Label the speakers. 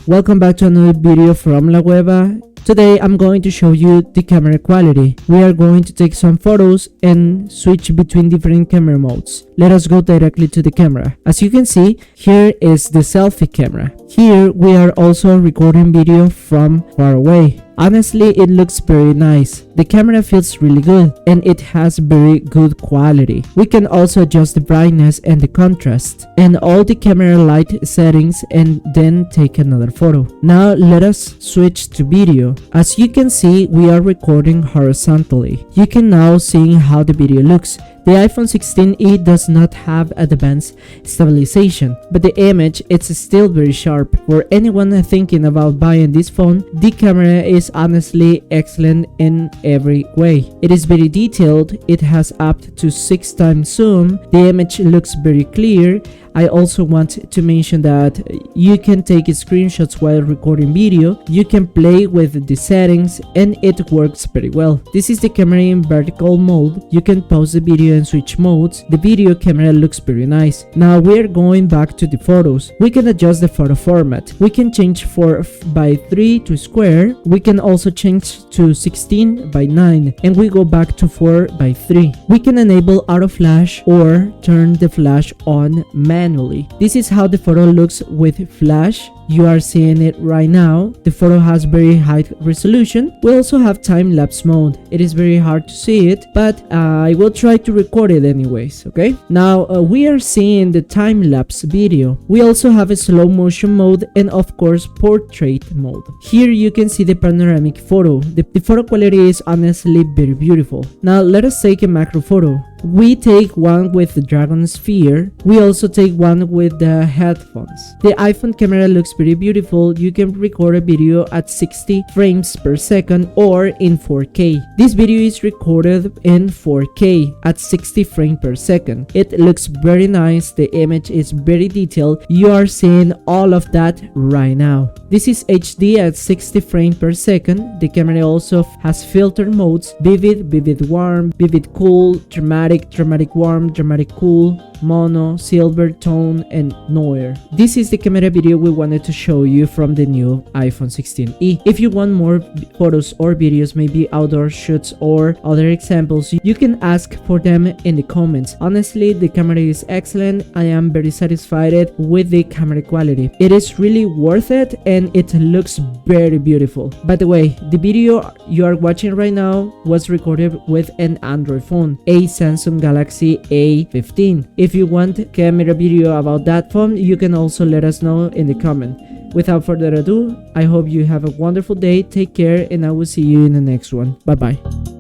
Speaker 1: Welcome back to another video from La WEBA. Today I'm going to show you the camera quality. We are going to take some photos and switch between different camera modes. Let us go directly to the camera. As you can see, here is the selfie camera. Here we are also recording video from far away. Honestly, it looks very nice. The camera feels really good and it has very good quality. We can also adjust the brightness and the contrast and all the camera light settings and then take another photo. Now let us switch to video. As you can see, we are recording horizontally. You can now see how the video looks. The iPhone 16e does not have advanced stabilization, but the image is still very sharp. For anyone thinking about buying this phone, the camera is honestly excellent in every way. It is very detailed, it has up to 6 times zoom, the image looks very clear. I also want to mention that you can take screenshots while recording video, you can play with the settings, and it works very well. This is the camera in vertical mode. You can pause the video and switch modes. The video camera looks very nice. Now we are going back to the photos. We can adjust the photo format. We can change 4:3 to square. We can also change to 16:9, and we go back to 4:3. We can enable auto flash or turn the flash on manually. This is how the photo looks with flash. You are seeing it right now. The photo has very high resolution. We also have time-lapse mode. It is very hard to see it, but I will try to record it anyways, okay? Now we are seeing the time-lapse video. We also have a slow motion mode and of course portrait mode. Here you can see the panoramic photo. The photo quality is honestly very beautiful. Now let us take a macro photo. We take one with the dragon sphere. We also take one with the headphones. The iPhone camera looks pretty beautiful. You can record a video at 60 frames per second or in 4K. This video is recorded in 4K at 60 frames per second. It looks very nice. The image is very detailed. You are seeing all of that right now. This is HD at 60 frames per second. The camera also has filter modes: vivid, vivid warm, vivid cool, dramatic, dramatic warm, dramatic cool, mono, silver tone, and noir. This is the camera video we wanted to show you from the new iPhone 16e. If you want more photos or videos, maybe outdoor shoots or other examples, you can ask for them in the comments. Honestly, the camera is excellent. I am very satisfied with the camera quality. It is really worth it and it looks very beautiful. By the way, the video you are watching right now was recorded with an Android phone, a Samsung Galaxy A15. If you want a camera video about that phone, you can also let us know in the comment. Without further ado, I hope you have a wonderful day, take care, and I will see you in the next one. Bye bye.